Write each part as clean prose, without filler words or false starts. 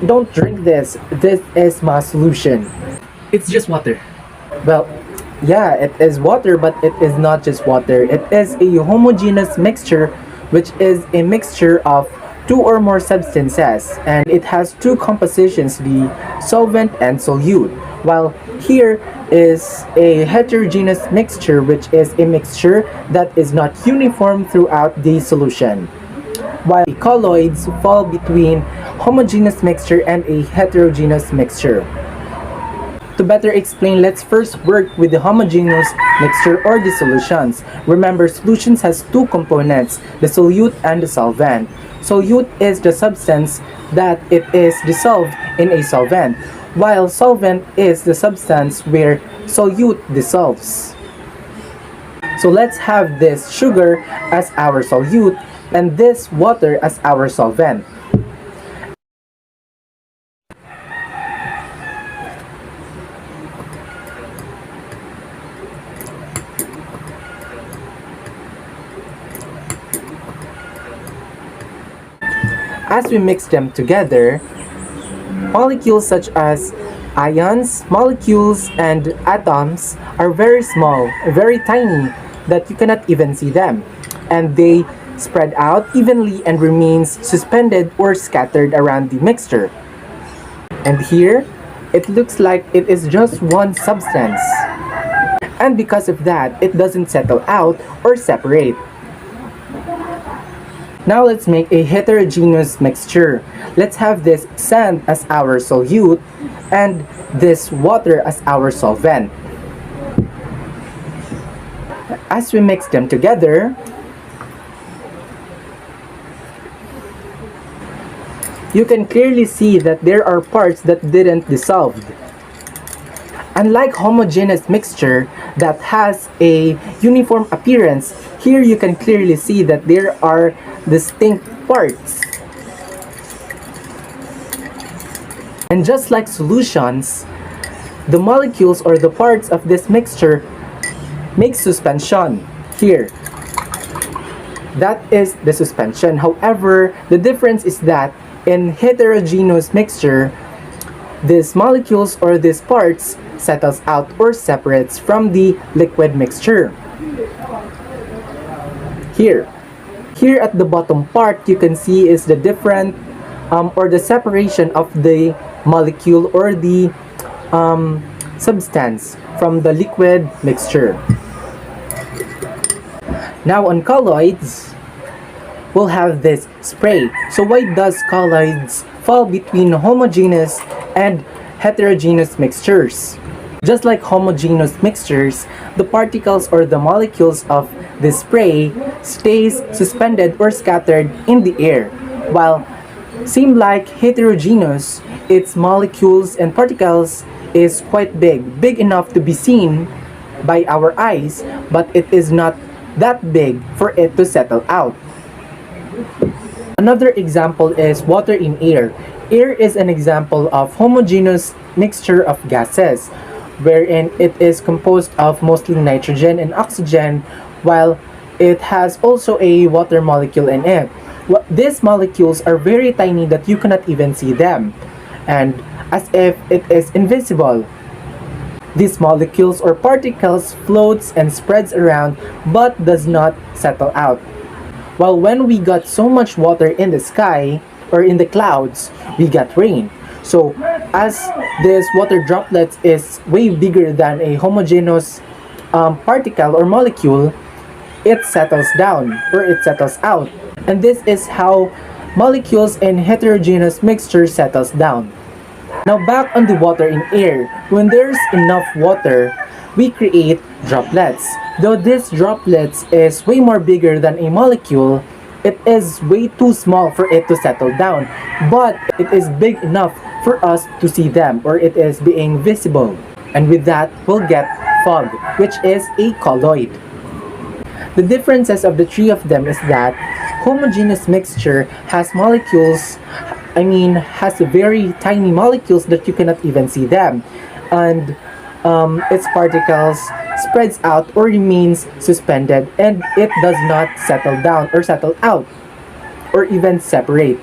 don't drink this. This is my solution. It's just water. Well, yeah, it is water, but it is not just water. It is a homogeneous mixture, which is a mixture of two or more substances, and it has two compositions, the solvent and solute. While here is a heterogeneous mixture, which is a mixture that is not uniform throughout the solution. While colloids fall between homogeneous mixture and a heterogeneous mixture. To better explain, let's first work with the homogeneous mixture or the solutions. Remember, solutions has two components, the solute and the solvent. Solute is the substance that it is dissolved in a solvent, while solvent is the substance where solute dissolves. So let's have this sugar as our solute and this water as our solvent. As we mix them together, molecules such as ions, molecules, and atoms are very small, very tiny, that you cannot even see them. And they spread out evenly and remains suspended or scattered around the mixture. And here, it looks like it is just one substance. And because of that, it doesn't settle out or separate. Now let's make a heterogeneous mixture. Let's have this sand as our solute and this water as our solvent. As we mix them together, you can clearly see that there are parts that didn't dissolve. Unlike homogeneous mixture that has a uniform appearance, here you can clearly see that there are distinct parts. And just like solutions, the molecules or the parts of this mixture make suspension here. That is the suspension. However, the difference is that in heterogeneous mixture, these molecules or these parts settles out or separates from the liquid mixture. Here at the bottom part, you can see is the different or the separation of the molecule or the substance from the liquid mixture. Now on colloids, we'll have this spray. So why does colloids fall between homogeneous and heterogeneous mixtures? Just like homogeneous mixtures, the particles or the molecules of the spray stays suspended or scattered in the air, while same like heterogeneous, its molecules and particles is quite big enough to be seen by our eyes, but it is not that big for it to settle out. Another example is water in air. Air is an example of homogeneous mixture of gases, wherein it is composed of mostly nitrogen and oxygen, while it has also a water molecule in it. These molecules are very tiny that you cannot even see them, and as if it is invisible. These molecules or particles floats and spreads around but does not settle out. While when we got so much water in the sky or in the clouds, we got rain. So as this water droplets is way bigger than a homogeneous particle or molecule, it settles down or it settles out. And this is how molecules in heterogeneous mixture settles down. Now back on the water in air, when there's enough water, we create droplets. Though this droplets is way more bigger than a molecule, it is way too small for it to settle down, but it is big enough for us to see them, or it is being visible. And with that, we'll get fog, which is a colloid. The differences of the three of them is that homogeneous mixture has molecules, has very tiny molecules that you cannot even see them, and its particles spreads out or remains suspended, and it does not settle down or settle out or even separate.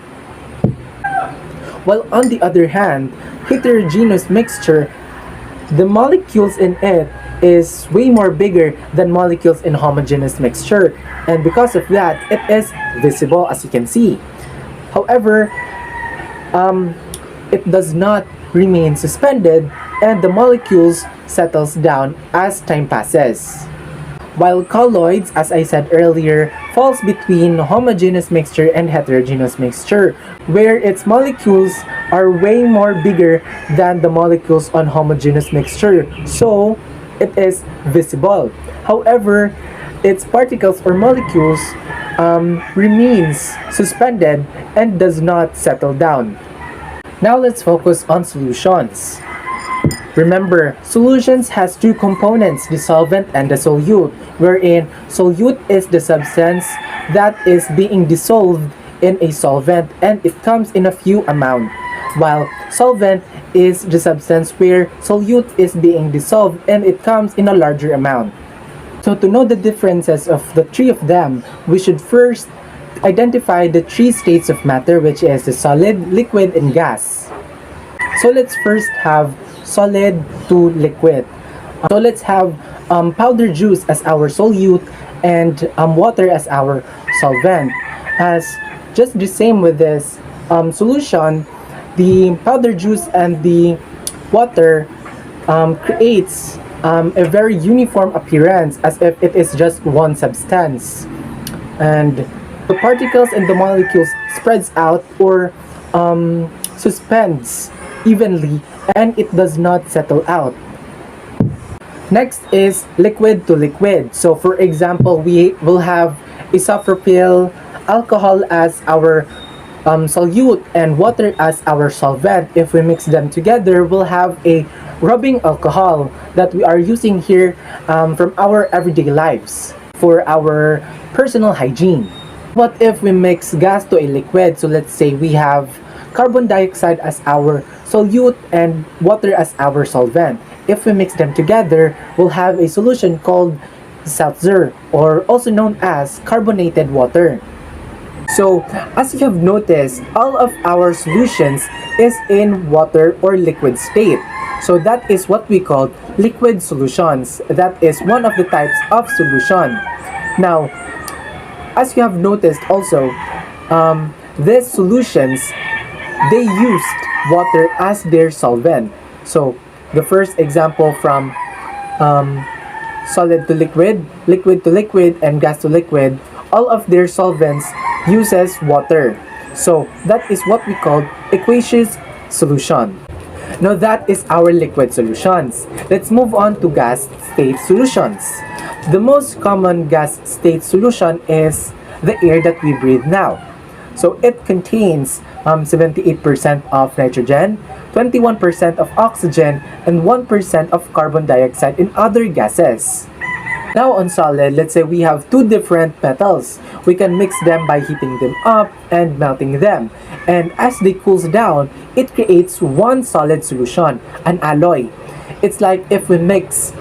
While on the other hand, heterogeneous mixture, the molecules in it is way more bigger than molecules in homogeneous mixture, and because of that it is visible, as you can see. However, it does not remain suspended, and the molecules settles down as time passes. While colloids, as I said earlier, falls between homogeneous mixture and heterogeneous mixture, where its molecules are way more bigger than the molecules on homogeneous mixture, so it is visible. However, its particles or molecules remains suspended and does not settle down. Now let's focus on solutions. Remember, solutions has two components, the solvent and the solute, wherein solute is the substance that is being dissolved in a solvent and it comes in a few amount, while solvent is the substance where solute is being dissolved and it comes in a larger amount. So to know the differences of the three of them, we should first identify the three states of matter, which is the solid, liquid, and gas. So let's first have solid to liquid. So let's have powder juice as our solute and water as our solvent. As just the same with this solution, the powder juice and the water creates a very uniform appearance as if it is just one substance. And the particles and the molecules spreads out or suspends evenly and it does not settle out. Next is liquid to liquid. So for example, we will have isopropyl alcohol as our solute and water as our solvent. If we mix them together, we'll have a rubbing alcohol that we are using here from our everyday lives for our personal hygiene. What if we mix gas to a liquid? So let's say we have carbon dioxide as our solute and water as our solvent. If we mix them together, we'll have a solution called seltzer, or also known as carbonated water. So, as you have noticed, all of our solutions is in water or liquid state. So that is what we call liquid solutions. That is one of the types of solution. Now, as you have noticed also, these solutions, they used water as their solvent. So the first example from solid to liquid, liquid to liquid, and gas to liquid, all of their solvents uses water. So that is what we call aqueous solution. Now that is our liquid solutions. Let's move on to gas state solutions. The most common gas state solution is the air that we breathe now. So it contains 78% of nitrogen, 21% of oxygen, and 1% of carbon dioxide and other gases. Now on solid, let's say we have two different metals. We can mix them by heating them up and melting them. And as they cools down, it creates one solid solution, an alloy. It's like if we mix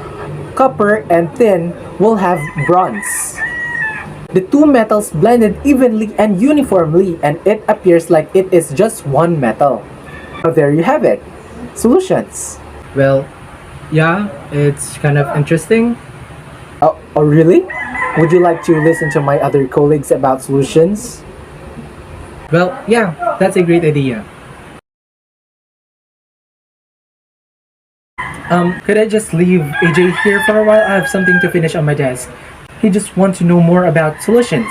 copper and tin, we'll have bronze. The two metals blended evenly and uniformly, and it appears like it is just one metal. Now there you have it. Solutions. Well, yeah, it's kind of interesting. Oh really? Would you like to listen to my other colleagues about solutions? Well, yeah, that's a great idea. Could I just leave AJ here for a while? I have something to finish on my desk. He just wants to know more about solutions.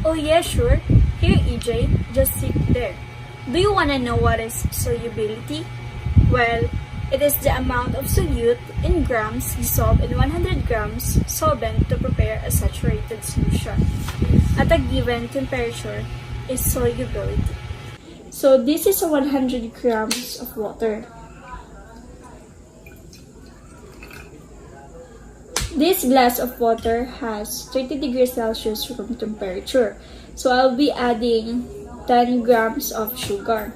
Oh yeah, sure. Here, EJ, just sit there. Do you wanna know what is solubility? Well, it is the amount of solute in grams dissolved in 100 grams solvent to prepare a saturated solution at a given temperature is solubility. So this is a 100 grams of water. This glass of water has 30 degrees Celsius room temperature. So I'll be adding 10 grams of sugar.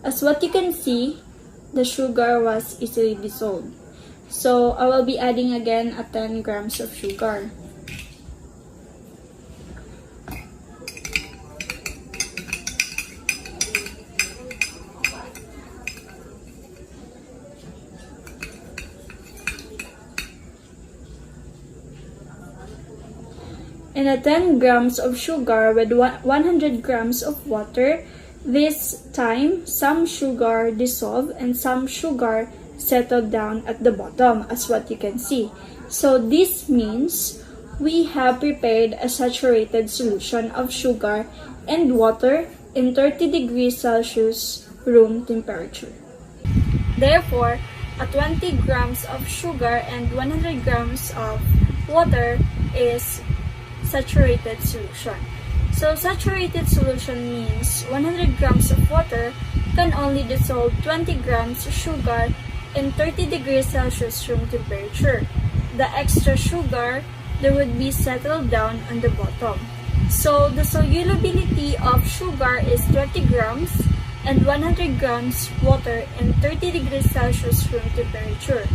As what you can see, the sugar was easily dissolved. So I will be adding again a 10 grams of sugar. And a 10 grams of sugar with 100 grams of water. This time, some sugar dissolved and some sugar settled down at the bottom, as what you can see. So this means we have prepared a saturated solution of sugar and water in 30 degrees Celsius room temperature. Therefore, a 20 grams of sugar and 100 grams of water is saturated solution. So saturated solution means 100 grams of water can only dissolve 20 grams of sugar in 30 degrees Celsius room temperature. The extra sugar there would be settled down on the bottom. So the solubility of sugar is 20 grams and 100 grams water in 30 degrees Celsius room temperature.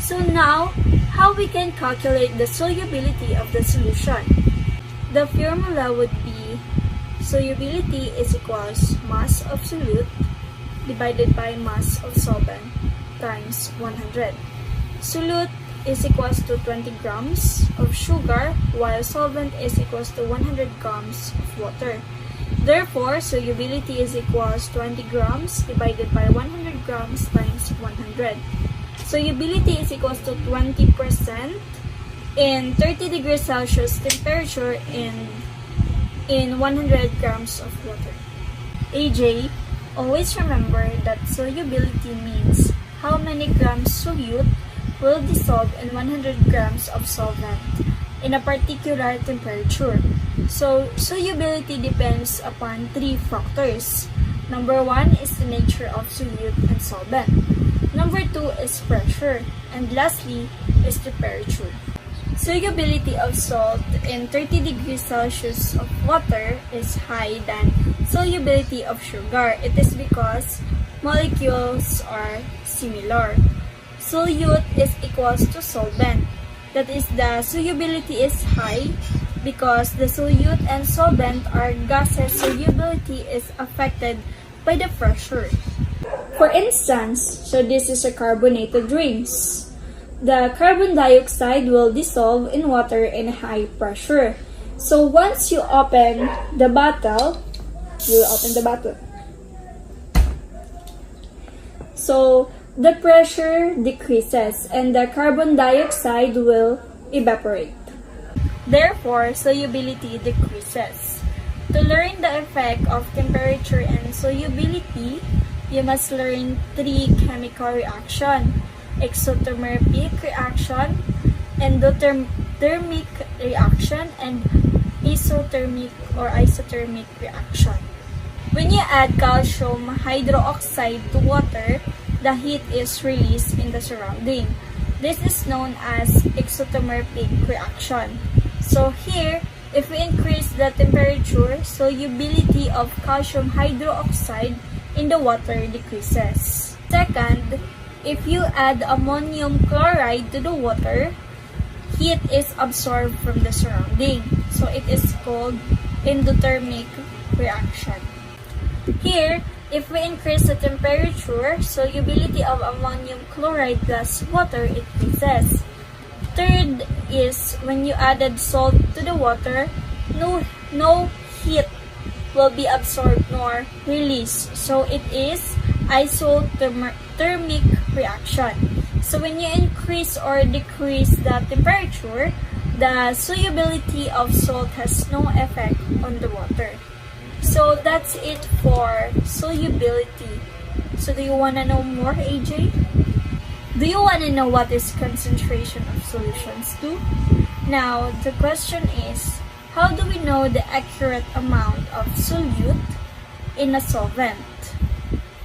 So now, how we can calculate the solubility of the solution? The formula would be solubility is equals mass of solute divided by mass of solvent times 100. Solute is equals to 20 grams of sugar while solvent is equals to 100 grams of water. Therefore, solubility is equals 20 grams divided by 100 grams times 100. Solubility is equals to 20% in 30 degrees Celsius temperature in 100 grams of water. AJ, always remember that solubility means how many grams solute will dissolve in 100 grams of solvent in a particular temperature. So, solubility depends upon three factors. Number 1 is the nature of solute and solvent. Number 2 is pressure. And lastly is temperature. Solubility of salt in 30 degrees Celsius of water is high than solubility of sugar. It is because molecules are similar. Solute is equals to solvent. That is, the solubility is high because the solute and solvent are gases. Solubility is affected by the pressure. For instance, so this is a carbonated drinks. The carbon dioxide will dissolve in water in high pressure. So once you open the bottle, so the pressure decreases and the carbon dioxide will evaporate. Therefore, solubility decreases. To learn the effect of temperature and solubility, you must learn three chemical reactions: exothermic reaction, endothermic reaction, and isothermic reaction. When you add calcium hydroxide to water, the heat is released in the surrounding. This is known as exothermic reaction. So here, if we increase the temperature, solubility of calcium hydroxide in the water decreases. Second, if you add ammonium chloride to the water, heat is absorbed from the surrounding. So it is called endothermic reaction. Here, if we increase the temperature, solubility of ammonium chloride plus water increases. Third is when you added salt to the water, no heat will be absorbed nor released. So it is isothermic reaction. So when you increase or decrease the temperature, the solubility of salt has no effect on the water. So that's it for solubility. So do you want to know more, AJ? Do you want to know what is concentration of solutions too? Now, the question is, how do we know the accurate amount of solute in a solvent?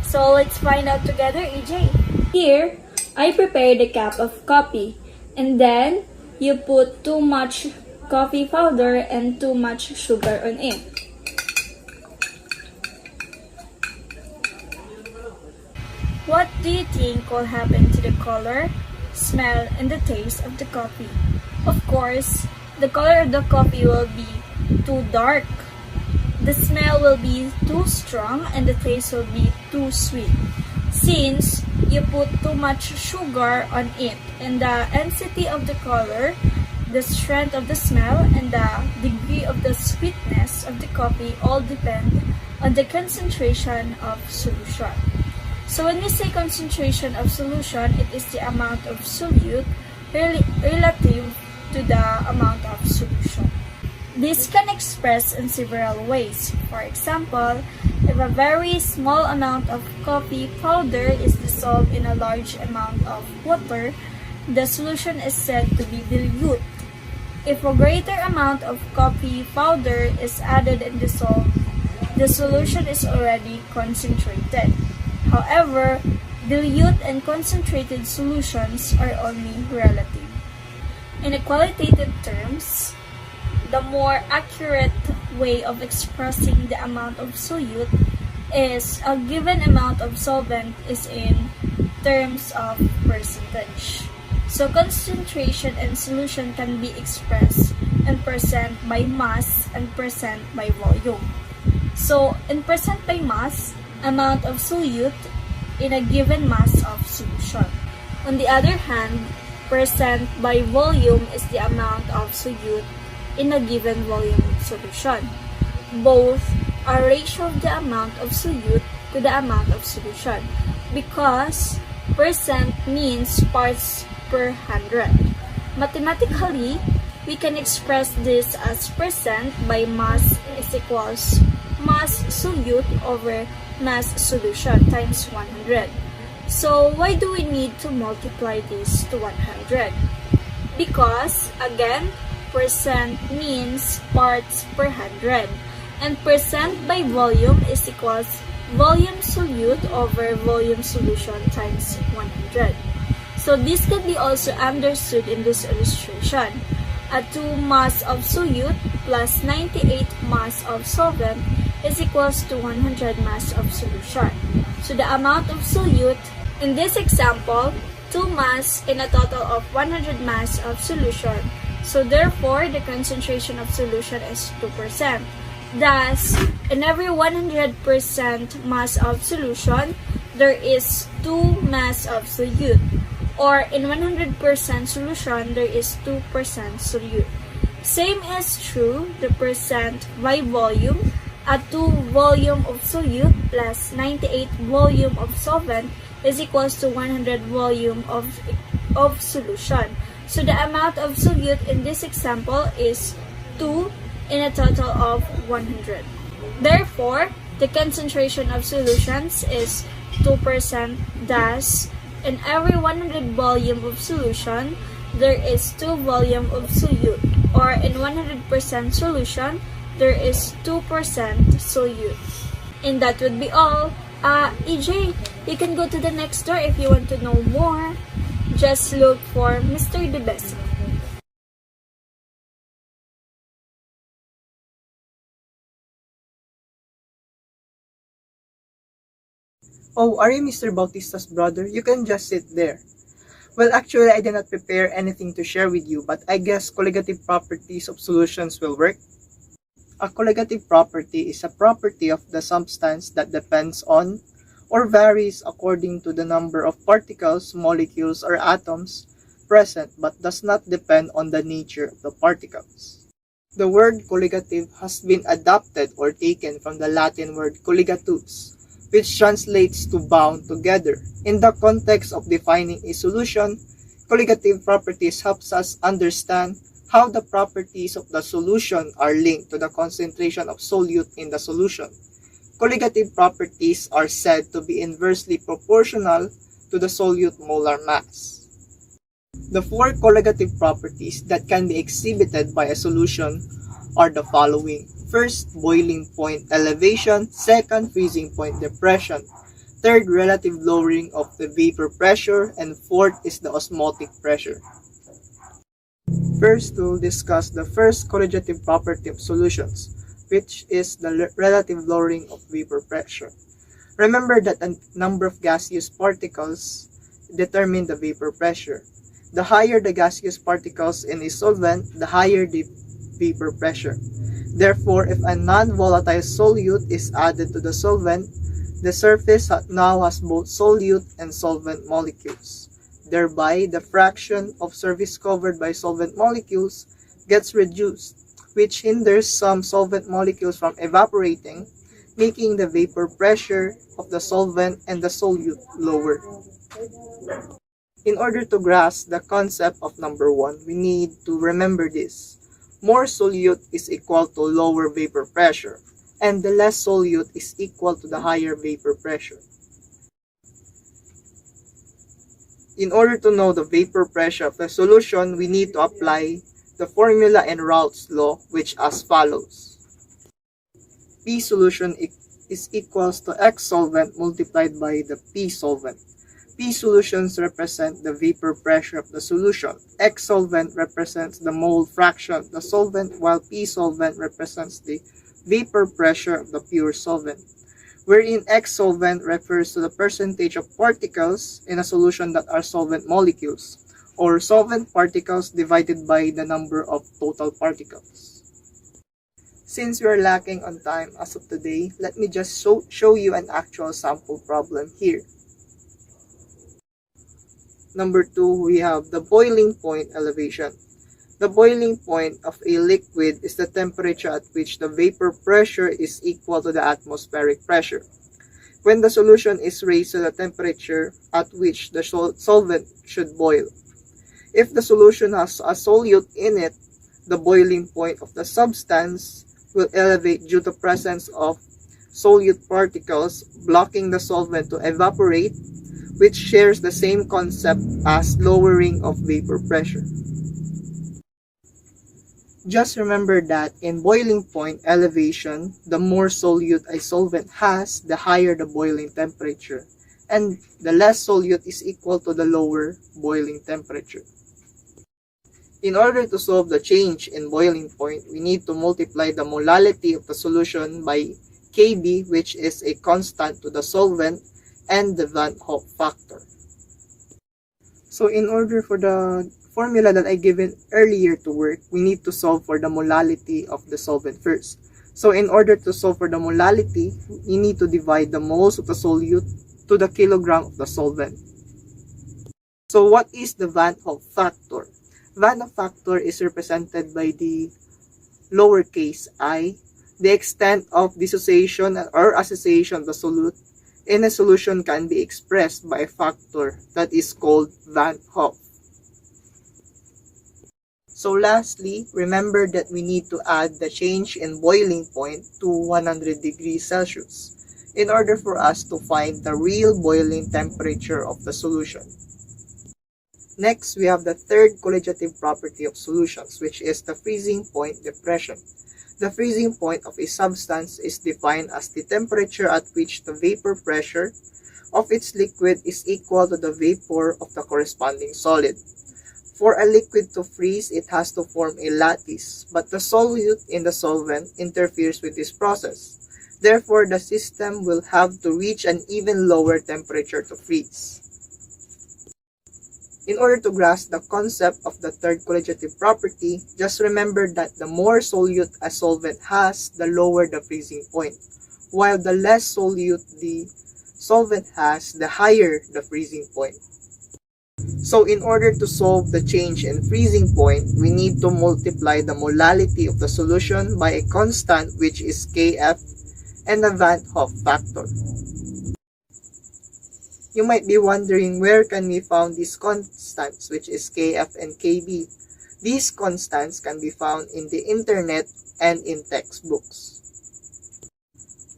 So let's find out together, AJ. Here, I prepared a cup of coffee, and then you put too much coffee powder and too much sugar on it. What do you think will happen to the color, smell, and the taste of the coffee? Of course, the color of the coffee will be too dark. The smell will be too strong and the taste will be too sweet. Since you put too much sugar on it, and the intensity of the color, the strength of the smell, and the degree of the sweetness of the coffee all depend on the concentration of solution. So when we say concentration of solution, it is the amount of solute relative to the amount of solution. This can express in several ways. For example, if a very small amount of coffee powder is dissolved in a large amount of water, the solution is said to be dilute. If a greater amount of coffee powder is added and dissolved, the solution is already concentrated. However, dilute and concentrated solutions are only relative. In a qualitative terms, the more accurate way of expressing the amount of solute is a given amount of solvent is in terms of percentage. So concentration and solution can be expressed in percent by mass and percent by volume. So in percent by mass, amount of solute in a given mass of solution. On the other hand, percent by volume is the amount of solute in a given volume of solution. Both are ratio of the amount of solute to the amount of solution because percent means parts per 100. Mathematically, we can express this as percent by mass is equals mass solute over mass solution times 100. So why do we need to multiply this to 100? Because, again, percent means parts per 100. And percent by volume is equals volume solute over volume solution times 100. So this can be also understood in this illustration. A 2 mass of solute plus 98 mass of solvent is equals to 100 mass of solution. So the amount of solute in this example, 2 mass in a total of 100 mass of solution. So therefore, the concentration of solution is 2%. Thus, in every 100% mass of solution, there is 2 mass of solute. Or in 100% solution, there is 2% solute. Same is true the percent by volume. A 2 volume of solute plus 98 volume of solvent is equals to 100 volume of solution. So the amount of solute in this example is 2 in a total of 100. Therefore, the concentration of solutions is 2%. Thus, in every 100 volume of solution, there is 2 volume of solute. Or in 100% solution, there is 2% solute. And that would be all. EJ, you can go to the next door if you want to know more. Just look for Mr. DeBesi. Oh, are you Mr. Bautista's brother? You can just sit there. Well, actually, I did not prepare anything to share with you, but I guess colligative properties of solutions will work. A colligative property is a property of the substance that depends on or varies according to the number of particles, molecules, or atoms present but does not depend on the nature of the particles. The word colligative has been adopted or taken from the Latin word colligatus, which translates to bound together. In the context of defining a solution, colligative properties helps us understand how the properties of the solution are linked to the concentration of solute in the solution. Colligative properties are said to be inversely proportional to the solute molar mass. The 4 colligative properties that can be exhibited by a solution are the following. First, boiling point elevation. Second, freezing point depression. Third, relative lowering of the vapor pressure. And fourth is the osmotic pressure. First, we'll discuss the first colligative property of solutions, which is the relative lowering of vapor pressure. Remember that the number of gaseous particles determine the vapor pressure. The higher the gaseous particles in a solvent, the higher the vapor pressure. Therefore, if a non-volatile solute is added to the solvent, the surface now has both solute and solvent molecules. Thereby, the fraction of surface covered by solvent molecules gets reduced, which hinders some solvent molecules from evaporating, making the vapor pressure of the solvent and the solute lower. In order to grasp the concept of number 1, we need to remember this. More solute is equal to lower vapor pressure, and the less solute is equal to the higher vapor pressure. In order to know the vapor pressure of the solution, we need to apply the formula in Raoult's law, which as follows. P solution is equals to X solvent multiplied by the P solvent. P solutions represent the vapor pressure of the solution. X solvent represents the mole fraction of the solvent, while P solvent represents the vapor pressure of the pure solvent, wherein X solvent refers to the percentage of particles in a solution that are solvent molecules, or solvent particles divided by the number of total particles. Since we are lacking on time as of today, let me just show you an actual sample problem here. Number 2, we have the boiling point elevation. The boiling point of a liquid is the temperature at which the vapor pressure is equal to the atmospheric pressure. When the solution is raised to the temperature at which the solvent should boil. If the solution has a solute in it, the boiling point of the substance will elevate due to presence of solute particles blocking the solvent to evaporate, which shares the same concept as lowering of vapor pressure. Just remember that in boiling point elevation, the more solute a solvent has, the higher the boiling temperature, and the less solute is equal to the lower boiling temperature. In order to solve the change in boiling point, we need to multiply the molality of the solution by Kb, which is a constant to the solvent, and the Van Hoff factor. So in order for the formula that I given earlier to work, we need to solve for the molality of the solvent first. So in order to solve for the molality, we need to divide the moles of the solute to the kilogram of the solvent. So what is the Van Hoff factor? Van Hoff factor is represented by the lowercase I, the extent of dissociation or association of the solute in a solution can be expressed by a factor that is called Van Hoff. So lastly, remember that we need to add the change in boiling point to 100 degrees Celsius in order for us to find the real boiling temperature of the solution. Next, we have the third colligative property of solutions, which is the freezing point depression. The freezing point of a substance is defined as the temperature at which the vapor pressure of its liquid is equal to the vapor of the corresponding solid. For a liquid to freeze, it has to form a lattice, but the solute in the solvent interferes with this process. Therefore, the system will have to reach an even lower temperature to freeze. In order to grasp the concept of the third colligative property, just remember that the more solute a solvent has, the lower the freezing point, while the less solute the solvent has, the higher the freezing point. So in order to solve the change in freezing point, we need to multiply the molality of the solution by a constant which is Kf and the Van Hoff factor. You might be wondering where can we find these constants, which is Kf and Kb. These constants can be found in the internet and in textbooks.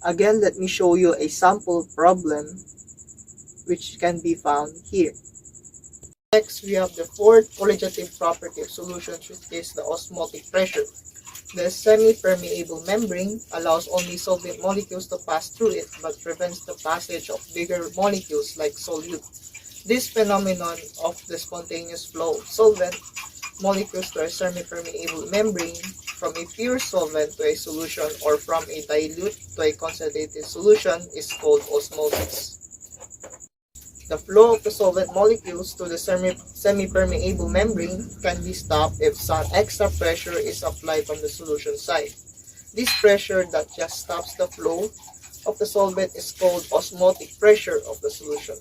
Again, let me show you a sample problem which can be found here. Next, we have the fourth colligative property of solutions, which is the osmotic pressure. The semi-permeable membrane allows only solvent molecules to pass through it, but prevents the passage of bigger molecules like solute. This phenomenon of the spontaneous flow of solvent molecules to a semi-permeable membrane from a pure solvent to a solution or from a dilute to a concentrated solution is called osmosis. The flow of the solvent molecules to the semi-permeable membrane can be stopped if some extra pressure is applied from the solution side. This pressure that just stops the flow of the solvent is called osmotic pressure of the solution.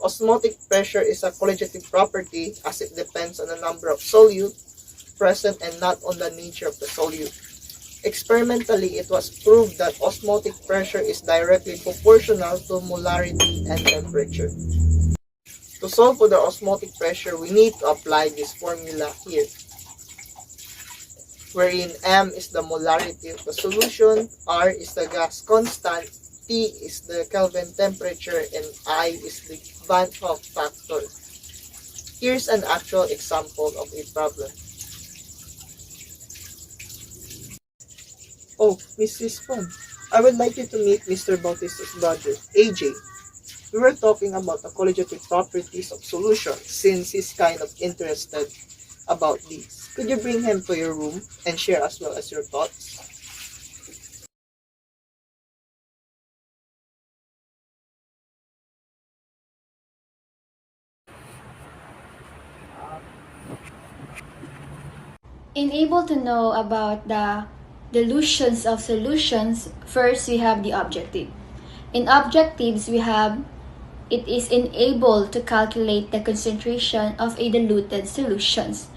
Osmotic pressure is a colligative property as it depends on the number of solute present and not on the nature of the solute. Experimentally, it was proved that osmotic pressure is directly proportional to molarity and temperature. To solve for the osmotic pressure, we need to apply this formula here, wherein M is the molarity of the solution, R is the gas constant, T is the Kelvin temperature, and I is the Van Hoff factor. Here's an actual example of a problem. Oh, Mrs. Fong, I would like you to meet Mr. Bautista's brother, AJ. We were talking about the colligative properties of solutions since he's kind of interested about these. Could you bring him to your room and share as well as your thoughts? In able to know about the dilutions of solutions, first we have the objective. In objectives, we have it is enabled to calculate the concentration of a diluted solutions.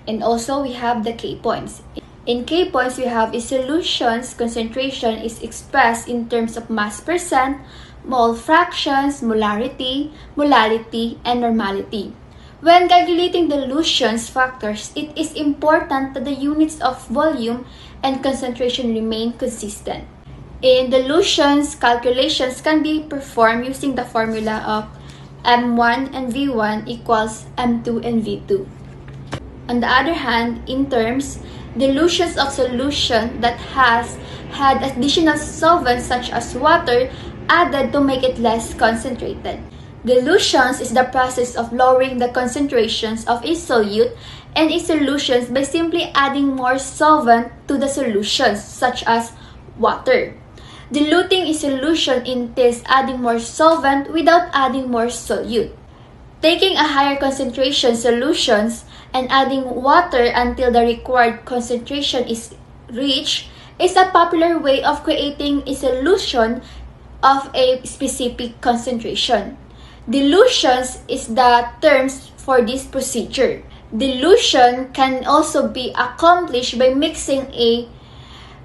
And also we have the K points. In K points, we have a solution's concentration is expressed in terms of mass percent, mole fractions, molarity, molality, and normality. When calculating dilutions factors, it is important that the units of volume and concentration remain consistent. In dilutions, calculations can be performed using the formula of M1 and V1 equals M2 and V2. On the other hand, in terms, dilutions of solution that has had additional solvents such as water added to make it less concentrated. Dilutions is the process of lowering the concentrations of a solute and a solutions by simply adding more solvent to the solutions such as water. Diluting a solution entails adding more solvent without adding more solute. Taking a higher concentration solutions and adding water until the required concentration is reached is a popular way of creating a solution of a specific concentration. Dilutions is the terms for this procedure. Dilution can also be accomplished by mixing a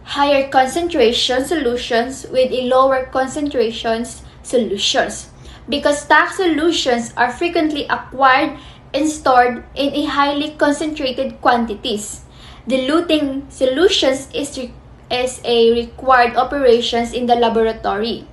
higher concentration solutions with a lower concentrations solutions, because stack solutions are frequently acquired and stored in a highly concentrated quantities. Diluting solutions is a required operations in the laboratory.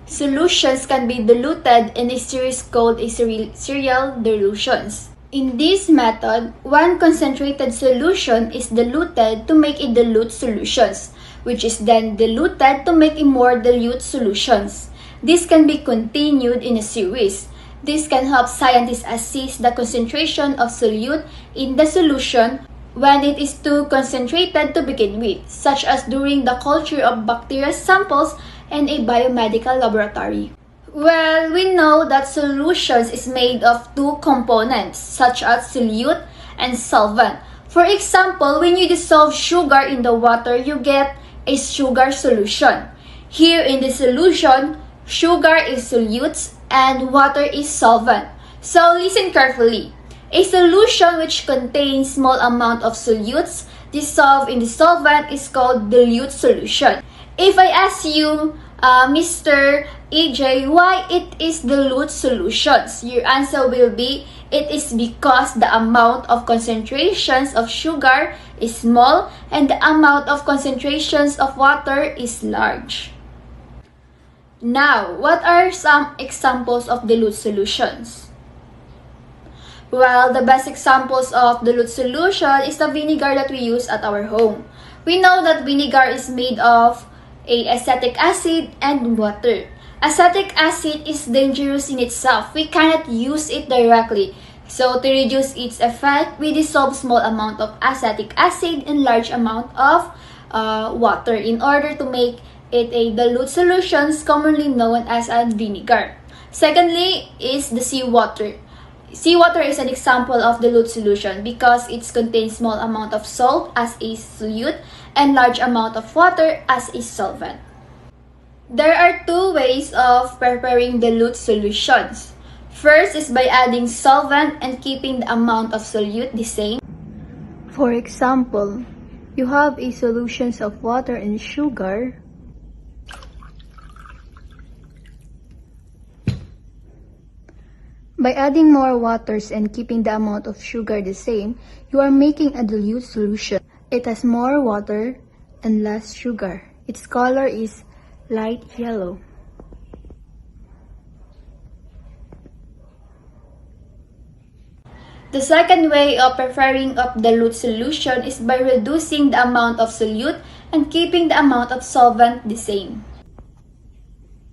Solutions can be diluted in a series called a serial dilutions. In this method, one concentrated solution is diluted to make a dilute solutions, which is then diluted to make a more dilute solutions. This can be continued in a series. This can help scientists assess the concentration of solute in the solution when it is too concentrated to begin with, such as during the culture of bacterial samples in a biomedical laboratory. Well, we know that solutions is made of two components, such as solute and solvent. For example, when you dissolve sugar in the water, you get a sugar solution. Here in the solution, sugar is solutes and water is solvent. So listen carefully. A solution which contains small amount of solutes dissolved in the solvent is called dilute solution. If I ask you, Mr. AJ, why it is dilute solutions? Your answer will be, it is because the amount of concentrations of sugar is small and the amount of concentrations of water is large. Now, what are some examples of dilute solutions? Well, the best examples of dilute solution is the vinegar that we use at our home. We know that vinegar is made of acetic acid and water. Acetic acid is dangerous in itself. We cannot use it directly. So to reduce its effect, we dissolve small amount of acetic acid in large amount of water in order to make it a dilute solutions commonly known as a vinegar. Secondly is the seawater. Seawater is an example of dilute solution because it contains small amount of salt as a solute and large amount of water as a solvent. There are two ways of preparing dilute solutions. First is by adding solvent and keeping the amount of solute the same. For example, you have a solutions of water and sugar. By adding more waters and keeping the amount of sugar the same, you are making a dilute solution. It has more water and less sugar. Its color is light yellow. The second way of preparing a dilute solution is by reducing the amount of solute and keeping the amount of solvent the same.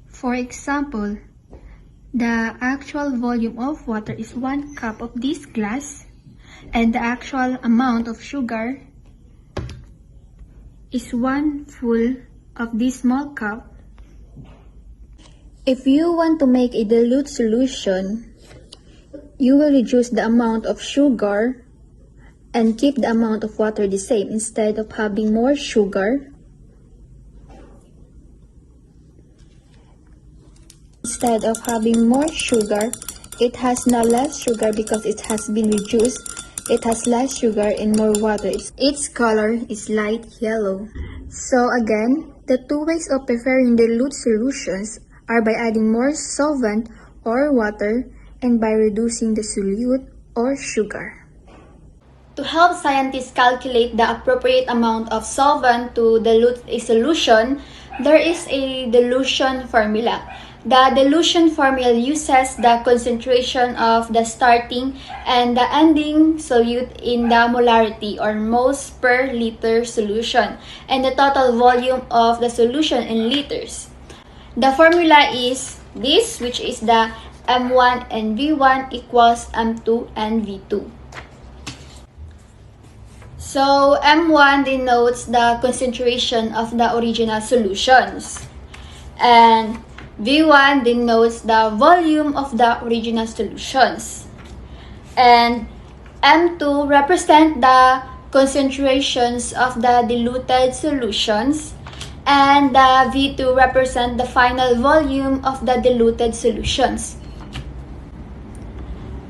For example, the actual volume of water is 1 cup of this glass and the actual amount of sugar is 1 full of this small cup. If you want to make a dilute solution, you will reduce the amount of sugar and keep the amount of water the same. Instead of having more sugar, it has now less sugar because it has been reduced. It has less sugar and more water. Its color is light yellow. So again, the two ways of preparing dilute solutions are by adding more solvent or water and by reducing the solute or sugar. To help scientists calculate the appropriate amount of solvent to dilute a solution, there is a dilution formula. The dilution formula uses the concentration of the starting and the ending solute in the molarity or moles per liter solution and the total volume of the solution in liters. The formula is this, which is the M1 and V1 equals M2 and V2. So M1 denotes the concentration of the original solutions and V1 denotes the volume of the original solutions and M2 represent the concentrations of the diluted solutions and the V2 represent the final volume of the diluted solutions.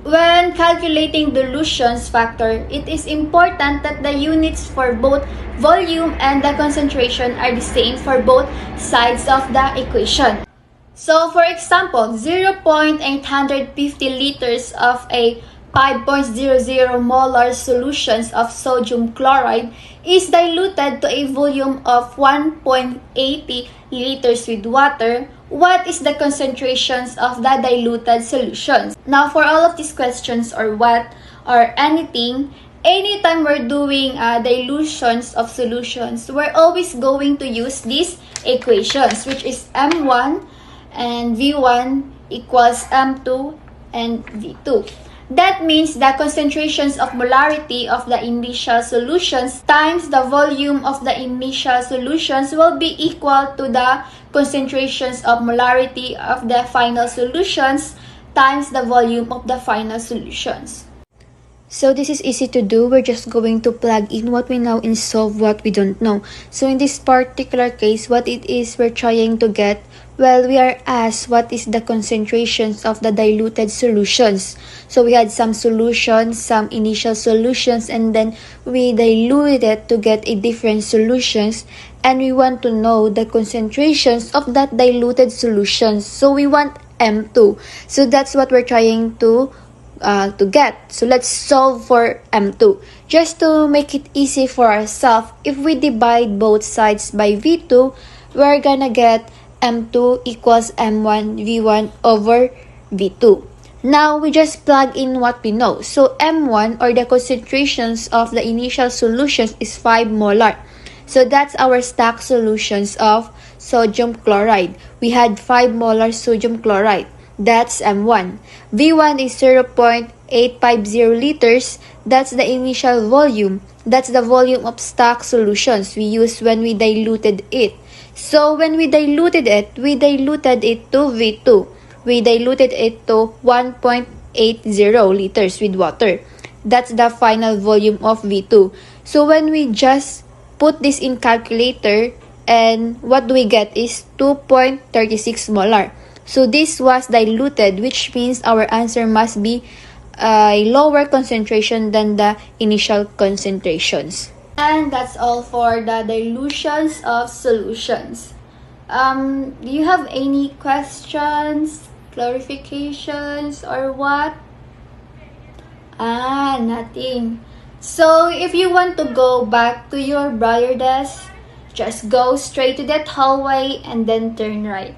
When calculating dilutions factor, it is important that the units for both volume and the concentration are the same for both sides of the equation. So for example, 0.850 liters of a 5.00 molar solutions of sodium chloride is diluted to a volume of 1.80 liters with water. What is the concentrations of the diluted solutions? Now for all of these questions or what or anything, anytime we're doing dilutions of solutions, we're always going to use these equations, which is M1 and V1 equals M2 and V2. That means the concentrations of molarity of the initial solutions times the volume of the initial solutions will be equal to the concentrations of molarity of the final solutions times the volume of the final solutions. So this is easy to do. We're just going to plug in what we know and solve what we don't know. So in this particular case, what it is we're trying to get, well, we are asked what is the concentrations of the diluted solutions. So we had some solutions, some initial solutions, and then we diluted it to get a different solutions. And we want to know the concentrations of that diluted solutions. So we want M2. So that's what we're trying to get. So let's solve for M2. Just to make it easy for ourselves, if we divide both sides by V2, we're gonna get M2 equals M1 V1 over V2. Now we just plug in what we know. So M1 or the concentrations of the initial solutions is 5 molar. So that's our stack solutions of sodium chloride. We had 5 molar sodium chloride. That's M1. V1 is 0.850 liters. That's the initial volume. That's the volume of stock solutions we used when we diluted it. So when we diluted it to V2. We diluted it to 1.80 liters with water. That's the final volume of V2. So when we just put this in calculator, and what do we get is 2.36 molar. So this was diluted, which means our answer must be a lower concentration than the initial concentrations. And that's all for the dilutions of solutions. Do you have any questions, clarifications, or what? Nothing. So if you want to go back to your brother desk, just go straight to that hallway and then turn right.